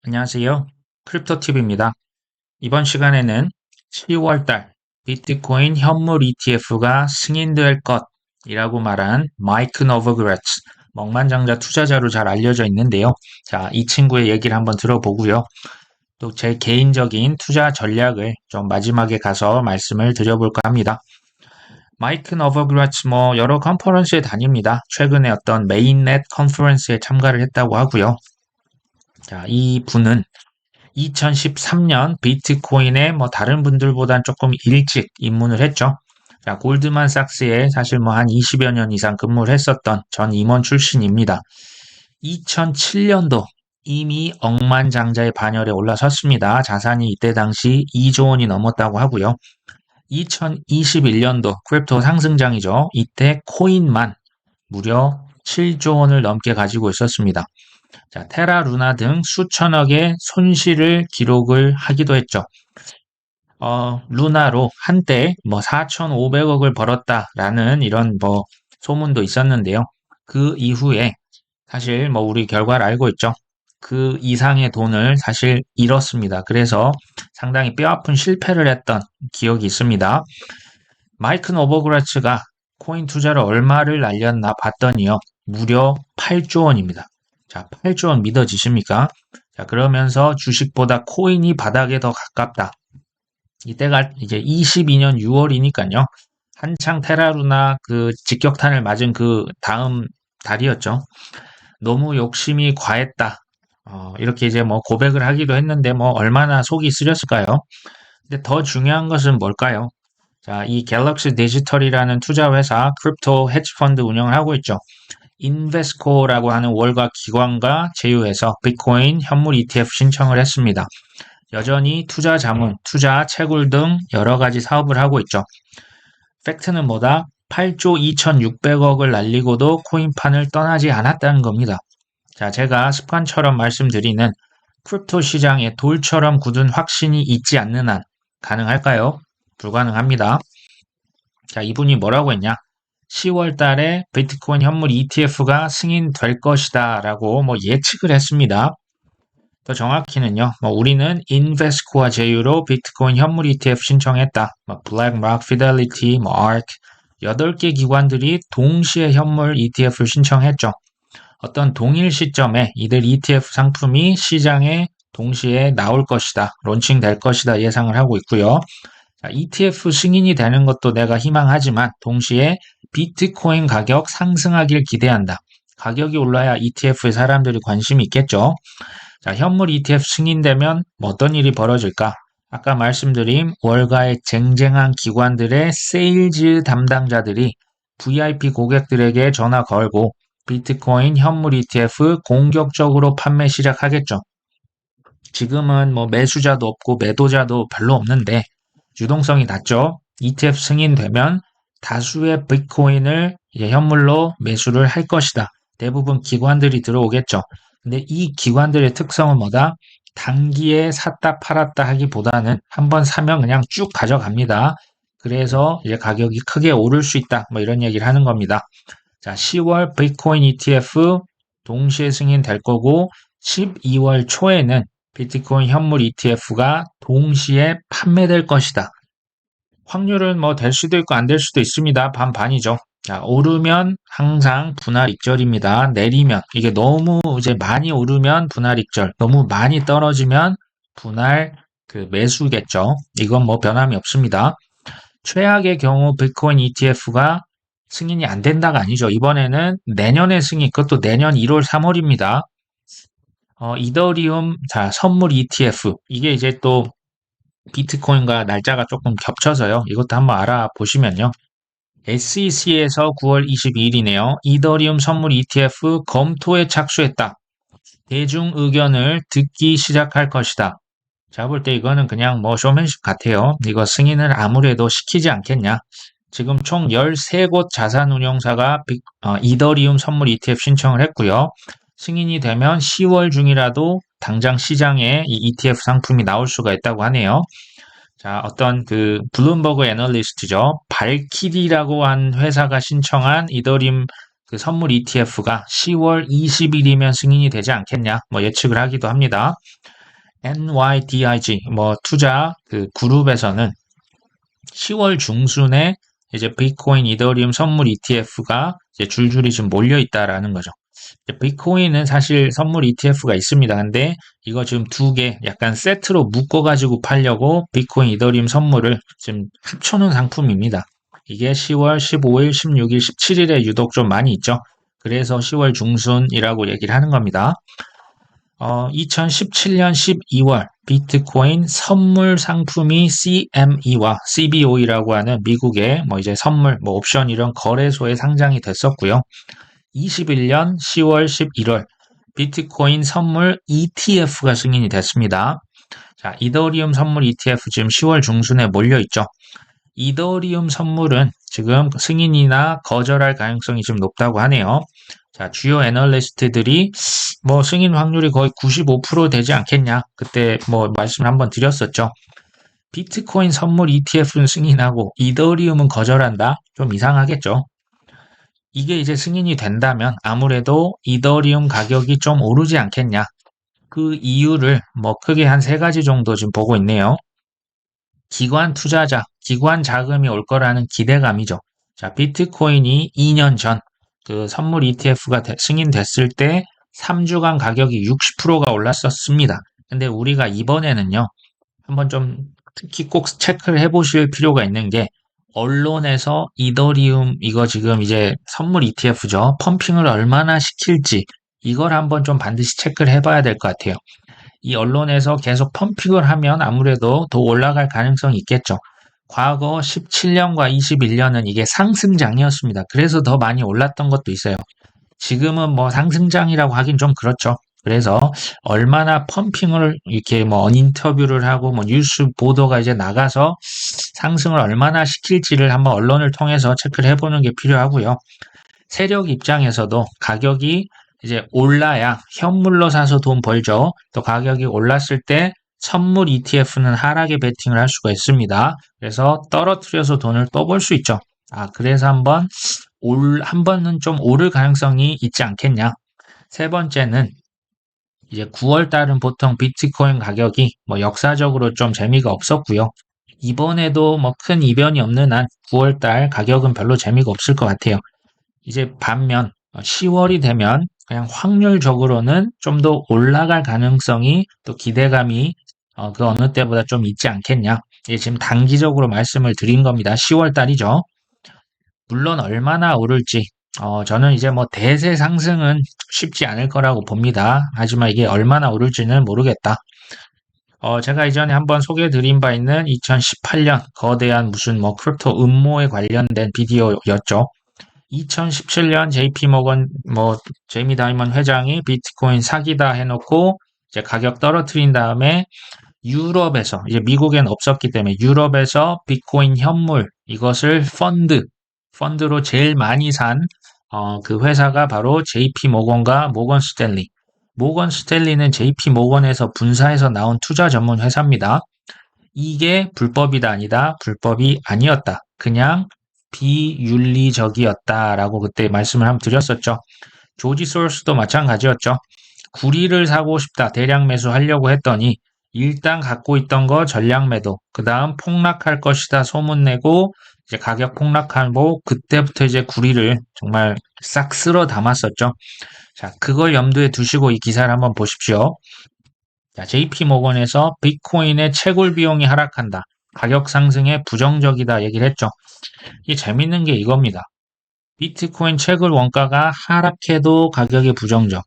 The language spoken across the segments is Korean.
안녕하세요. 크립토팁입니다. 이번 시간에는 10월달 비트코인 현물 ETF가 승인될 것이라고 말한 마이크 노버그라츠, 억만장자 투자자로 잘 알려져 있는데요. 자, 이 친구의 얘기를 한번 들어보고요. 또 제 개인적인 투자 전략을 좀 마지막에 가서 말씀을 드려볼까 합니다. 마이크 노버그라츠 여러 컨퍼런스에 다닙니다. 최근에 어떤 메인넷 컨퍼런스에 참가를 했다고 하고요. 자, 이 분은 2013년 비트코인에 다른 분들보단 조금 일찍 입문을 했죠. 자, 골드만삭스에 사실 한 20여 년 이상 근무를 했었던 전 임원 출신입니다. 2007년도 이미 억만장자의 반열에 올라섰습니다. 자산이 이때 당시 2조 원이 넘었다고 하고요. 2021년도 크립토 상승장이죠. 이때 코인만 무려 7조 원을 넘게 가지고 있었습니다. 자, 테라 루나 등 수천억의 손실을 기록을 하기도 했죠. 루나로 한때 4,500억을 벌었다라는 이런 소문도 있었는데요. 그 이후에 사실 우리 결과를 알고 있죠. 그 이상의 돈을 사실 잃었습니다. 그래서 상당히 뼈아픈 실패를 했던 기억이 있습니다. 마이크 노버그라츠가 코인 투자를 얼마를 날렸나 봤더니요. 무려 8조 원입니다. 자, 8조 원 믿어지십니까? 자, 그러면서 주식보다 코인이 바닥에 더 가깝다. 이때가 이제 22년 6월이니까요. 한창 테라루나 그 직격탄을 맞은 그 다음 달이었죠. 너무 욕심이 과했다. 이렇게 이제 고백을 하기도 했는데 얼마나 속이 쓰렸을까요? 근데 더 중요한 것은 뭘까요? 자, 이 갤럭시 디지털이라는 투자 회사 크립토 헤지 펀드 운영을 하고 있죠. 인베스코라고 하는 월가 기관과 제휴해서 비트코인 현물 ETF 신청을 했습니다. 여전히 투자 자문, 투자 채굴 등 여러 가지 사업을 하고 있죠. 팩트는 뭐다? 8조 2,600억을 날리고도 코인판을 떠나지 않았다는 겁니다. 자, 제가 습관처럼 말씀드리는 크립토 시장에 돌처럼 굳은 확신이 있지 않는 한 가능할까요? 불가능합니다. 자, 이분이 뭐라고 했냐? 10월 달에 비트코인 현물 ETF가 승인될 것이다 라고 예측을 했습니다. 더 정확히는요, 우리는 인베스코와 제휴로 비트코인 현물 ETF 신청했다. 블랙락, 피델리티, ARK 8개 기관들이 동시에 현물 ETF를 신청했죠. 어떤 동일 시점에 이들 ETF 상품이 시장에 동시에 나올 것이다, 론칭될 것이다 예상을 하고 있고요. 자, ETF 승인이 되는 것도 내가 희망하지만 동시에 비트코인 가격 상승하길 기대한다. 가격이 올라야 ETF에 사람들이 관심이 있겠죠. 자, 현물 ETF 승인되면 어떤 일이 벌어질까? 아까 말씀드린 월가의 쟁쟁한 기관들의 세일즈 담당자들이 VIP 고객들에게 전화 걸고 비트코인 현물 ETF 공격적으로 판매 시작하겠죠. 지금은 매수자도 없고 매도자도 별로 없는데 유동성이 낮죠. ETF 승인되면 다수의 비트코인을 현물로 매수를 할 것이다. 대부분 기관들이 들어오겠죠. 근데 이 기관들의 특성은 뭐다? 단기에 샀다 팔았다 하기보다는 한번 사면 그냥 쭉 가져갑니다. 그래서 이제 가격이 크게 오를 수 있다. 이런 얘기를 하는 겁니다. 자, 10월 비트코인 ETF 동시에 승인될 거고 12월 초에는 비트코인 현물 ETF가 동시에 판매될 것이다. 확률은 될 수도 있고 안 될 수도 있습니다. 반반이죠. 자, 오르면 항상 분할 익절입니다. 내리면 이게 너무 이제 많이 오르면 분할 익절, 너무 많이 떨어지면 분할 매수겠죠. 이건 변함이 없습니다. 최악의 경우 비트코인 ETF가 승인이 안 된다가 아니죠. 이번에는 내년에 승인, 그것도 내년 1월, 3월입니다. 이더리움, 자, 선물 ETF. 이게 이제 또 비트코인과 날짜가 조금 겹쳐서요. 이것도 한번 알아보시면요. SEC에서 9월 22일이네요. 이더리움 선물 ETF 검토에 착수했다. 대중 의견을 듣기 시작할 것이다. 제가 볼 때 이거는 그냥 쇼맨십 같아요. 이거 승인을 아무래도 시키지 않겠냐. 지금 총 13곳 자산운용사가 이더리움 선물 ETF 신청을 했고요. 승인이 되면 10월 중이라도 당장 시장에 이 ETF 상품이 나올 수가 있다고 하네요. 자, 어떤 블룸버그 애널리스트죠. 발키리라고 한 회사가 신청한 이더리움 그 선물 ETF가 10월 20일이면 승인이 되지 않겠냐, 뭐 예측을 하기도 합니다. NYDIG, 뭐 투자 그 그룹에서는 10월 중순에 이제 비트코인, 이더리움 선물 ETF가 이제 줄줄이 좀 몰려 있다라는 거죠. 비트코인은 사실 선물 ETF가 있습니다. 근데 이거 지금 두 개 약간 세트로 묶어가지고 팔려고 비트코인, 이더리움 선물을 지금 합쳐놓은 상품입니다. 이게 10월 15일, 16일, 17일에 유독 좀 많이 있죠. 그래서 10월 중순이라고 얘기를 하는 겁니다. 2017년 12월 비트코인 선물 상품이 CME와 CBOE라고 하는 미국의 뭐 이제 선물, 뭐 옵션 이런 거래소에 상장이 됐었고요. 21년 10월 11월 비트코인 선물 ETF가 승인이 됐습니다. 자, 이더리움 선물 ETF 지금 10월 중순에 몰려있죠. 이더리움 선물은 지금 승인이나 거절할 가능성이 좀 높다고 하네요. 자, 주요 애널리스트들이 뭐 승인 확률이 거의 95% 되지 않겠냐. 그때 뭐 말씀을 한번 드렸었죠. 비트코인 선물 ETF는 승인하고 이더리움은 거절한다? 좀 이상하겠죠. 이게 이제 승인이 된다면 아무래도 이더리움 가격이 좀 오르지 않겠냐. 그 이유를 뭐 크게 한 세 가지 정도 지금 보고 있네요. 기관 투자자, 기관 자금이 올 거라는 기대감이죠. 자, 비트코인이 2년 전 그 선물 ETF가 승인됐을 때 3주간 가격이 60%가 올랐었습니다. 근데 우리가 이번에는요, 한번 좀 특히 꼭 체크를 해보실 필요가 있는 게 언론에서 이더리움 이거 지금 이제 선물 ETF죠. 펌핑을 얼마나 시킬지 이걸 한번 좀 반드시 체크를 해봐야 될 것 같아요. 이 언론에서 계속 펌핑을 하면 아무래도 더 올라갈 가능성이 있겠죠. 과거 17년과 21년은 이게 상승장이었습니다. 그래서 더 많이 올랐던 것도 있어요. 지금은 뭐 상승장이라고 하긴 좀 그렇죠. 그래서 얼마나 펌핑을 이렇게 뭐 인터뷰를 하고 뭐 뉴스 보도가 이제 나가서 상승을 얼마나 시킬지를 한번 언론을 통해서 체크를 해보는 게 필요하고요. 세력 입장에서도 가격이 이제 올라야 현물로 사서 돈 벌죠. 또 가격이 올랐을 때 선물 ETF는 하락에 베팅을 할 수가 있습니다. 그래서 떨어뜨려서 돈을 또 벌 수 있죠. 그래서 한 번은 좀 오를 가능성이 있지 않겠냐. 세 번째는 이제 9월 달은 보통 비트코인 가격이 뭐 역사적으로 좀 재미가 없었고요. 이번에도 뭐 큰 이변이 없는 한 9월 달 가격은 별로 재미가 없을 것 같아요. 이제 반면 10월이 되면 그냥 확률적으로는 좀 더 올라갈 가능성이 또 기대감이 그 어느 때보다 좀 있지 않겠냐. 이게 지금 단기적으로 말씀을 드린 겁니다. 10월 달이죠. 물론 얼마나 오를지 저는 이제 뭐 대세 상승은 쉽지 않을 거라고 봅니다. 하지만 이게 얼마나 오를지는 모르겠다. 제가 이전에 한번 소개해드린 바 있는 2018년 거대한 무슨 뭐 크립토 음모에 관련된 비디오였죠. 2017년 JP모건 제이미 다이먼 회장이 비트코인 사기다 해놓고 이제 가격 떨어뜨린 다음에 유럽에서 이제 미국엔 없었기 때문에 유럽에서 비트코인 현물 이것을 펀드로 제일 많이 산 그 회사가 바로 JP모건과 모건 스탠리. 모건 스탠리는 JP모건에서 분사해서 나온 투자 전문 회사입니다. 이게 불법이다 아니다. 불법이 아니었다. 그냥 비윤리적이었다라고 그때 말씀을 한번 드렸었죠. 조지 소로스도 마찬가지였죠. 구리를 사고 싶다. 대량 매수하려고 했더니 일단 갖고 있던 거 전량 매도. 그 다음 폭락할 것이다 소문내고 이제 가격 폭락하고 그때부터 이제 구리를 정말 싹 쓸어 담았었죠. 자, 그걸 염두에 두시고 이 기사를 한번 보십시오. 자, JP모건에서 비트코인의 채굴 비용이 하락한다. 가격 상승에 부정적이다 얘기를 했죠. 이 재밌는 게 이겁니다. 비트코인 채굴 원가가 하락해도 가격이 부정적.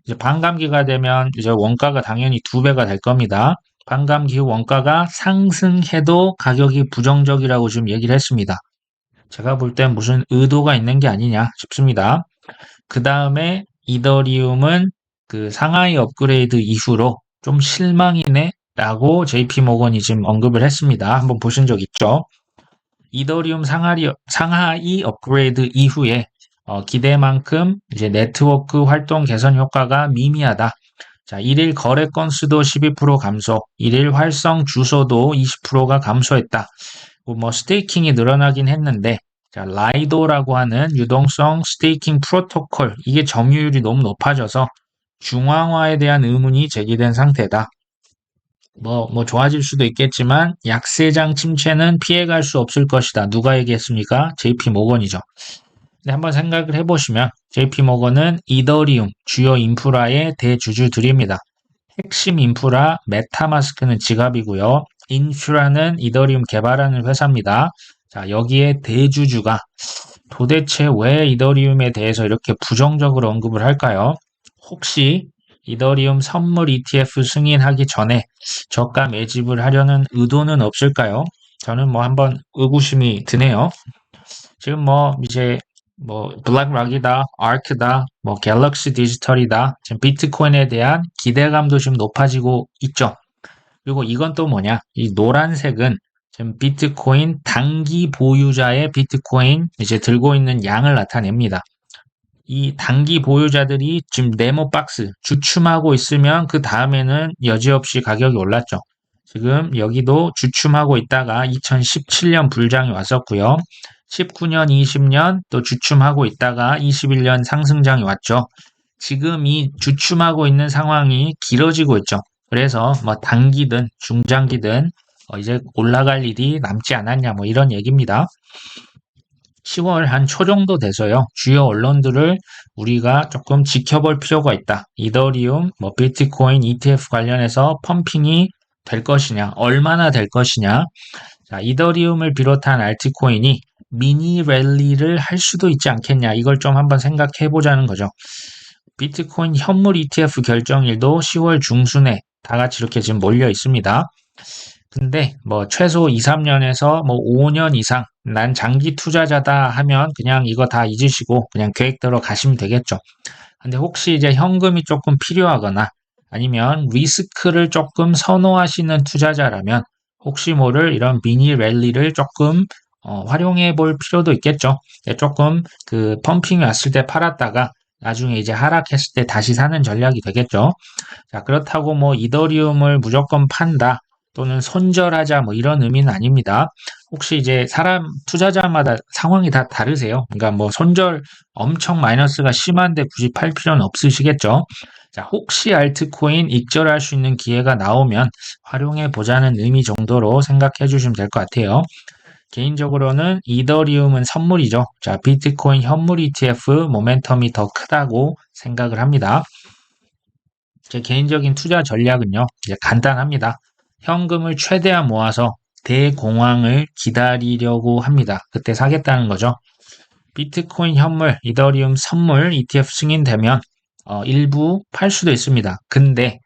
이제 반감기가 되면 이제 원가가 당연히 2배가 될 겁니다. 반감기 후 원가가 상승해도 가격이 부정적이라고 지금 얘기를 했습니다. 제가 볼 땐 무슨 의도가 있는 게 아니냐 싶습니다. 그 다음에 이더리움은 그 상하이 업그레이드 이후로 좀 실망이네 라고 JP모건이 지금 언급을 했습니다. 한번 보신 적 있죠? 이더리움 상하이 업그레이드 이후에 기대만큼 이제 네트워크 활동 개선 효과가 미미하다. 자, 일일 거래 건수도 12% 감소, 일일 활성 주소도 20%가 감소했다. 뭐 스테이킹이 늘어나긴 했는데, 자, 라이도라고 하는 유동성 스테이킹 프로토콜, 이게 점유율이 너무 높아져서 중앙화에 대한 의문이 제기된 상태다. 뭐 좋아질 수도 있겠지만 약세장 침체는 피해갈 수 없을 것이다. 누가 얘기했습니까? JP 모건이죠. 근데 한번 생각을 해보시면 JP 모건은 이더리움 주요 인프라의 대주주들입니다. 핵심 인프라 메타마스크는 지갑이고요. 인슈라는 이더리움 개발하는 회사입니다. 자, 여기에 대주주가 도대체 왜 이더리움에 대해서 이렇게 부정적으로 언급을 할까요? 혹시 이더리움 선물 ETF 승인하기 전에 저가 매집을 하려는 의도는 없을까요? 저는 뭐 한번 의구심이 드네요. 지금 뭐 이제 뭐 블랙락이다, 아크다, 뭐 갤럭시 디지털이다. 지금 비트코인에 대한 기대감도 지금 높아지고 있죠. 그리고 이건 또 뭐냐? 이 노란색은 지금 비트코인 단기 보유자의 비트코인 이제 들고 있는 양을 나타냅니다. 이 단기 보유자들이 지금 네모 박스 주춤하고 있으면 그 다음에는 여지없이 가격이 올랐죠. 지금 여기도 주춤하고 있다가 2017년 불장이 왔었고요. 19년, 20년 또 주춤하고 있다가 21년 상승장이 왔죠. 지금 이 주춤하고 있는 상황이 길어지고 있죠. 그래서 뭐 단기든 중장기든 이제 올라갈 일이 남지 않았냐 뭐 이런 얘기입니다. 10월 한 초 정도 돼서요. 주요 언론들을 우리가 조금 지켜볼 필요가 있다. 이더리움, 뭐 비트코인 ETF 관련해서 펌핑이 될 것이냐, 얼마나 될 것이냐. 자, 이더리움을 비롯한 알트코인이 미니 랠리를 할 수도 있지 않겠냐. 이걸 좀 한번 생각해 보자는 거죠. 비트코인 현물 ETF 결정일도 10월 중순에 다 같이 이렇게 지금 몰려 있습니다. 근데 뭐 최소 2, 3년에서 뭐 5년 이상 난 장기 투자자다 하면 그냥 이거 다 잊으시고 그냥 계획대로 가시면 되겠죠. 근데 혹시 이제 현금이 조금 필요하거나 아니면 리스크를 조금 선호하시는 투자자라면 혹시 모를 이런 미니 랠리를 조금 활용해 볼 필요도 있겠죠. 조금 그 펌핑이 왔을 때 팔았다가 나중에 이제 하락했을 때 다시 사는 전략이 되겠죠. 자, 그렇다고 뭐 이더리움을 무조건 판다 또는 손절하자 뭐 이런 의미는 아닙니다. 혹시 이제 사람 투자자마다 상황이 다 다르세요. 그러니까 뭐 손절 엄청 마이너스가 심한데 굳이 팔 필요는 없으시겠죠. 자, 혹시 알트코인 익절할 수 있는 기회가 나오면 활용해 보자는 의미 정도로 생각해 주시면 될 것 같아요. 개인적으로는 이더리움은 선물이죠. 자, 비트코인 현물 ETF 모멘텀이 더 크다고 생각을 합니다. 제 개인적인 투자 전략은요, 이제 간단합니다. 현금을 최대한 모아서 대공황을 기다리려고 합니다. 그때 사겠다는 거죠. 비트코인 현물, 이더리움 선물 ETF 승인되면 일부 팔 수도 있습니다. 근데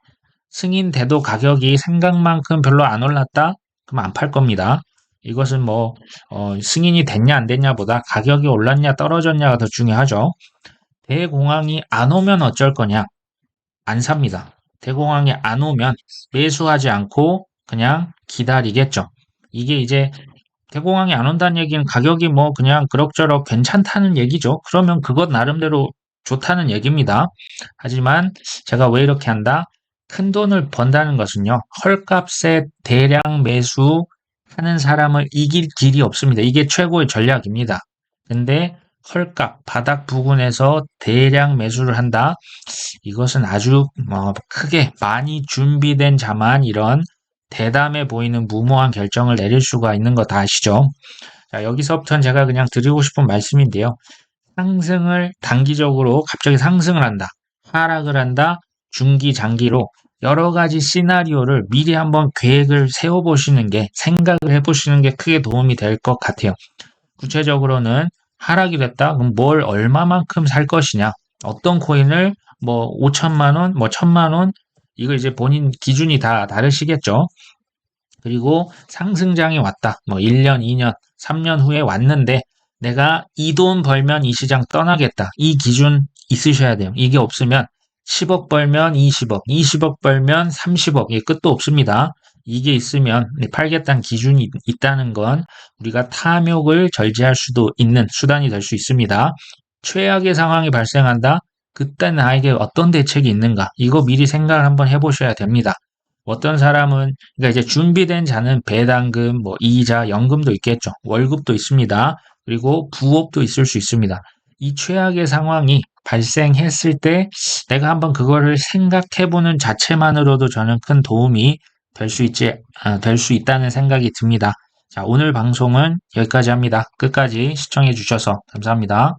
승인돼도 가격이 생각만큼 별로 안 올랐다? 그럼 안 팔 겁니다. 이것은 뭐 승인이 됐냐 안 됐냐보다 가격이 올랐냐 떨어졌냐가 더 중요하죠. 대공황이 안 오면 어쩔 거냐? 안 삽니다. 대공황이 안 오면 매수하지 않고 그냥 기다리겠죠. 이게 이제 대공황이 안 온다는 얘기는 가격이 뭐 그냥 그럭저럭 괜찮다는 얘기죠. 그러면 그것 나름대로 좋다는 얘기입니다. 하지만 제가 왜 이렇게 한다? 큰 돈을 번다는 것은요. 헐값에 대량 매수하는 사람을 이길 길이 없습니다. 이게 최고의 전략입니다. 근데 헐값, 바닥 부근에서 대량 매수를 한다? 이것은 아주 크게 많이 준비된 자만 이런 대담해 보이는 무모한 결정을 내릴 수가 있는 거 다 아시죠? 자, 여기서부터는 제가 그냥 드리고 싶은 말씀인데요. 상승을 단기적으로 갑자기 상승을 한다. 하락을 한다. 중기, 장기로 여러 가지 시나리오를 미리 한번 계획을 세워보시는 게 생각을 해보시는 게 크게 도움이 될 것 같아요. 구체적으로는 하락이 됐다. 그럼 뭘 얼마만큼 살 것이냐? 어떤 코인을 뭐 5천만 원, 뭐 1천만 원 이거 이제 본인 기준이 다 다르시겠죠. 그리고 상승장이 왔다. 뭐 1년, 2년, 3년 후에 왔는데 내가 이 돈 벌면 이 시장 떠나겠다. 이 기준 있으셔야 돼요. 이게 없으면 10억 벌면 20억, 20억 벌면 30억, 이 끝도 없습니다. 이게 있으면 팔겠다는 기준이 있다는 건 우리가 탐욕을 절제할 수도 있는 수단이 될 수 있습니다. 최악의 상황이 발생한다? 그때 나에게 어떤 대책이 있는가? 이거 미리 생각을 한번 해보셔야 됩니다. 어떤 사람은, 그러니까 이제 준비된 자는 배당금, 뭐 이자, 연금도 있겠죠. 월급도 있습니다. 그리고 부업도 있을 수 있습니다. 이 최악의 상황이 발생했을 때 내가 한번 그거를 생각해보는 자체만으로도 저는 큰 도움이 될 수 있다는 생각이 듭니다. 자, 오늘 방송은 여기까지 합니다. 끝까지 시청해 주셔서 감사합니다.